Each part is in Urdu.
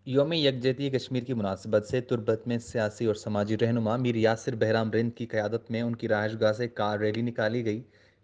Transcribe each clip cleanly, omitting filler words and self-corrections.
یوم یکجہتی کشمیر کی مناسبت سے تربت میں سیاسی اور سماجی رہنما میر یاسر بہرام رند کی قیادت میں ان کی رہائش گاہ سے کار ریلی نکالی گئی۔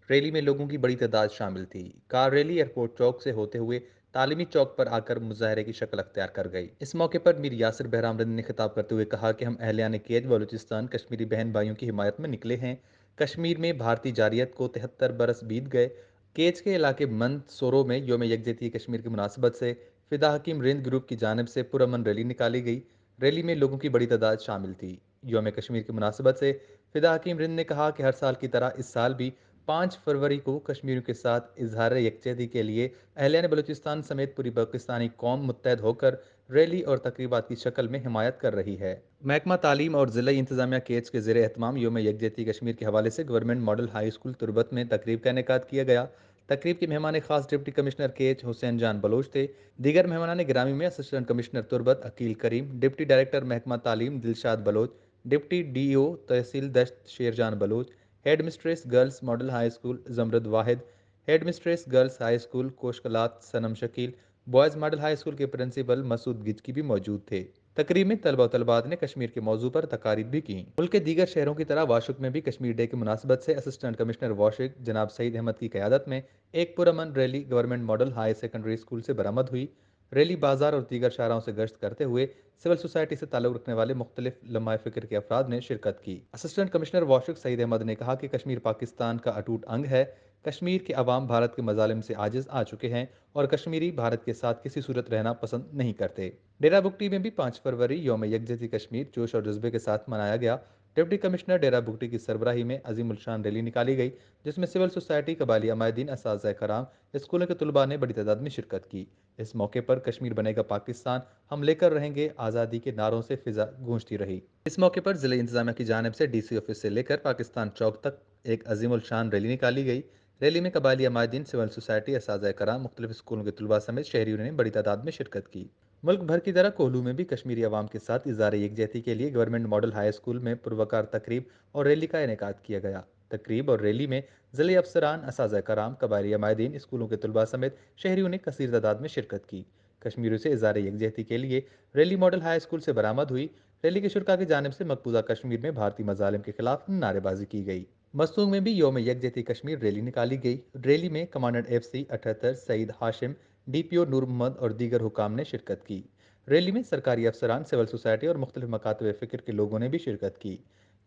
ریلی میں لوگوں کی بڑی تعداد شامل تھی۔ کار ریلی ایئرپورٹ چوک سے ہوتے ہوئے تعلیمی چوک پر آ کر مظاہرے کی شکل اختیار کر گئی۔ اس موقع پر میر یاسر بہرام رند نے خطاب کرتے ہوئے کہا کہ ہم اہلیان کیج بلوچستان کشمیری بہن بھائیوں کی حمایت میں نکلے ہیں۔ کشمیر میں بھارتی جارحیت کو 73 برس بیت گئے۔ کیچ کے علاقے مند سورو میں یوم یکجہتی کشمیر کی مناسبت سے فدا حکیم رند گروپ کی جانب سے پرامن ریلی نکالی گئی۔ ریلی میں لوگوں کی بڑی تعداد شامل تھی۔ یوم کشمیر کی مناسبت سے فدا حکیم رند نے کہا کہ ہر سال کی طرح اس سال بھی 5 فروری کو کشمیریوں کے ساتھ اظہار یکجہتی کے لیے اہلیان بلوچستان سمیت پوری پاکستانی قوم متحد ہو کر ریلی اور تقریبات کی شکل میں حمایت کر رہی ہے۔ محکمہ تعلیم اور ضلعی انتظامیہ کیچ کے زیر اہتمام یوم یکجہتی کشمیر کے حوالے سے گورنمنٹ ماڈل ہائی اسکول تربت میں تقریب کا انعقاد کیا گیا۔ تقریب کے مہمان خاص ڈپٹی کمشنر کیچ حسین جان بلوچ تھے۔ دیگر مہمانان گرامی میں اسسٹنٹ کمشنر تربت عقیل کریم، ڈپٹی ڈائریکٹر محکمہ تعلیم Dilshad Baloch, deputy D O تحصیل Dasht Sher Jan Baloch, headmistress girls model high school Zamurd Wahid, headmistress girls high school Koshkalat Sanam Shakeel, boys model high school کے پرنسپل مسعود گجکی بھی موجود تھے۔ تقریب میں طلبہ و طلبات نے کشمیر کے موضوع پر تقاریر بھی کیں۔ ملک کے دیگر شہروں کی طرح واشک میں بھی کشمیر ڈے کی مناسبت سے اسسٹنٹ کمشنر واشک جناب سعید احمد کی قیادت میں ایک پرامن rally government model high secondary school سے برآمد ہوئی۔ ریلی بازار اور دیگر شاہراہوں سے گشت کرتے ہوئے سول سوسائٹی سے تعلق رکھنے والے مختلف لمحہ فکر کے افراد نے شرکت کی۔ اسسٹنٹ کمشنر واشک سعید احمد نے کہا کہ کشمیر پاکستان کا اٹوٹ انگ ہے۔ کشمیر کے عوام بھارت کے مظالم سے عاجز آ چکے ہیں اور کشمیری بھارت کے ساتھ کسی صورت رہنا پسند نہیں کرتے۔ ڈیرہ بگٹی میں بھی 5 فروری یوم یکجہتی کشمیر جوش اور جذبے کے ساتھ منایا گیا۔ ڈپٹی کمشنر ڈیرہ بگٹی کی سربراہی میں عظیم الشان ریلی نکالی گئی جس میں سول سوسائٹی، قبائلی عمائدین، اساتذہ کرام، اسکولوں کے طلباء نے بڑی تعداد میں شرکت کی۔ اس موقع پر کشمیر بنے گا پاکستان، ہم لے کر رہیں گے آزادی کے نعروں سے فضا گونجتی رہی۔ اس موقع پر ضلع انتظامیہ کی جانب سے ڈی سی آفس سے لے کر پاکستان چوک تک ایک عظیم الشان ریلی نکالی گئی۔ ریلی میں قبائلی عمائدین، سول سوسائٹی، اساتذہ کرام، مختلف اسکولوں کے طلباء سمیت شہریوں نے بڑی تعداد میں شرکت کی۔ ملک بھر کی طرح کوہلو میں بھی کشمیری عوام کے ساتھ اظہار یکجہتی کے لیے گورنمنٹ ماڈل ہائی اسکول میں پروقار تقریب اور ریلی کا انعقاد کیا گیا۔ تقریب اور ریلی میں ضلعی افسران، اساتذہ کرام، قبائلی عمائدین، اسکولوں کے طلباء سمیت شہریوں نے کثیر تعداد میں شرکت کی۔ کشمیریوں سے اظہار یکجہتی کے لیے ریلی ماڈل ہائی اسکول سے برآمد ہوئی۔ ریلی کے شرکاء کی جانب سے مقبوضہ کشمیر میں بھارتی مظالم کے خلاف نعرے بازی کی گئی۔ مستونگ میں بھی یوم یکجہتی کشمیر ریلی نکالی گئی۔ ریلی میں کمانڈنٹ ایف سی 78 سعید ہاشم، ڈی پی او نور محمد اور دیگر حکام نے شرکت کی۔ ریلی میں سرکاری افسران، سول سوسائٹی اور مختلف مکاتب فکر کے لوگوں نے بھی شرکت کی۔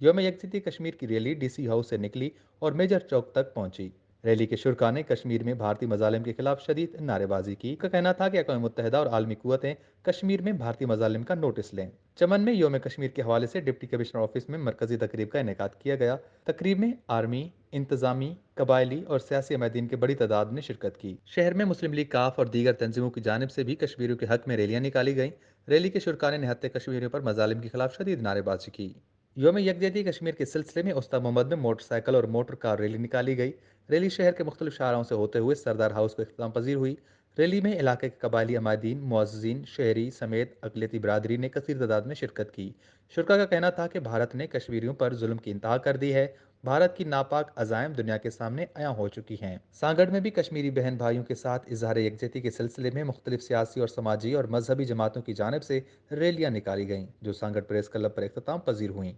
یوم یکجہتی کشمیر کی ریلی ڈی سی ہاؤس سے نکلی اور میجر چوک تک پہنچی۔ ریلی کے شرکاء نے کشمیر میں بھارتی مظالم کے خلاف شدید نعرے بازی کی۔ ان کا کہنا تھا کہ اقوام متحدہ اور عالمی قوتیں کشمیر میں بھارتی مظالم کا نوٹس لیں۔ چمن میں یوم کشمیر کے حوالے سے ڈپٹی کمشنر آفس میں مرکزی تقریب کا انعقاد کیا گیا۔ تقریب میں آرمی، انتظامی، قبائلی اور سیاسی عمائدین کی بڑی تعداد نے شرکت کی۔ شہر میں مسلم لیگ کاف اور دیگر تنظیموں کی جانب سے بھی کشمیریوں کے حق میں ریلیاں نکالی گئیں۔ ریلی کے شرکاء نے نہتے کشمیریوں پر مظالم کے خلاف شدید نعرے بازی کی۔ یوم یکجہتی کشمیر کے سلسلے میں استا محمد میں موٹر سائیکل اور موٹر کار ریلی نکالی گئی۔ ریلی شہر کے مختلف شاہراہوں سے ہوتے ہوئے سردار ہاؤس کو اختتام پذیر ہوئی۔ ریلی میں علاقے کے قبائلی عمائدین، معززین، شہری سمیت اقلیتی برادری نے کثیر تعداد میں شرکت کی۔ شرکاء کا کہنا تھا کہ بھارت نے کشمیریوں پر ظلم کی انتہا کر دی ہے۔ بھارت کی ناپاک عزائم دنیا کے سامنے عیاں ہو چکی ہیں۔ سانگڑ میں بھی کشمیری بہن بھائیوں کے ساتھ اظہار یکجہتی کے سلسلے میں مختلف سیاسی اور سماجی اور مذہبی جماعتوں کی جانب سے ریلیاں نکالی گئیں جو سانگڑ پریس کلب پر اختتام پذیر ہوئیں۔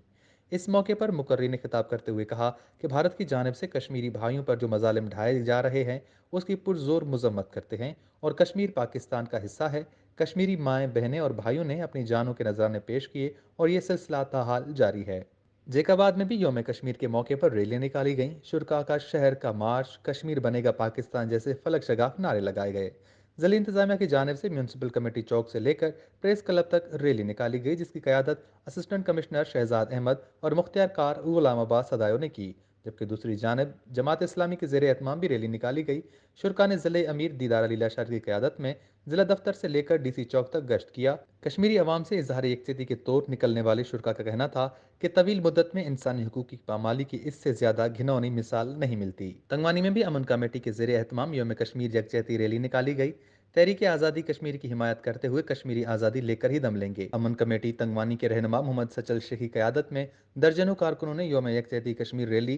اس موقع پر مقرری نے خطاب کرتے ہوئے کہا کہ بھارت کی جانب سے کشمیری بھائیوں پر جو مظالم ڈھائے جا رہے ہیں اس کی پرزور مذمت کرتے ہیں اور کشمیر پاکستان کا حصہ ہے۔ کشمیری مائیں، بہنیں اور بھائیوں نے اپنی جانوں کے نذرانے پیش کیے اور یہ سلسلہ تاحال جاری ہے۔ جیکاباد میں بھی یوم کشمیر کے موقع پر ریلیاں نکالی گئیں۔ شرکاء کا شہر کا مارچ، کشمیر بنے گا پاکستان جیسے فلک شگاف نعرے لگائے گئے۔ ضلع انتظامیہ کی جانب سے میونسپل کمیٹی چوک سے لے کر پریس کلب تک ریلی نکالی گئی جس کی قیادت اسسٹنٹ کمشنر شہزاد احمد اور مختار کار غلام عباس صدایو نے کی، جبکہ دوسری جانب جماعت اسلامی کے زیر اہتمام بھی ریلی نکالی گئی۔ شرکاء نے ضلع امیر دیدار علی لاشار کی قیادت میں ضلع دفتر سے لے کر ڈی سی چوک تک گشت کیا۔ کشمیری عوام سے اظہار یکجہتی کے طور نکلنے والے شرکاء کا کہنا تھا کہ طویل مدت میں انسانی حقوق کی پامالی کی اس سے زیادہ گھناؤنی مثال نہیں ملتی۔ تنگوانی میں بھی امن کمیٹی کے زیر اہتمام یوم کشمیر یکجہتی ریلی نکالی گئی۔ تحریک آزادی کشمیر کی حمایت کرتے ہوئے کشمیری آزادی لے کر ہی دم لیں گے۔ امن کمیٹی تنگوانی کے رہنما محمد سچل شیخ کی قیادت میں درجنوں کارکنوں نے یوم یکجہتی کشمیر ریلی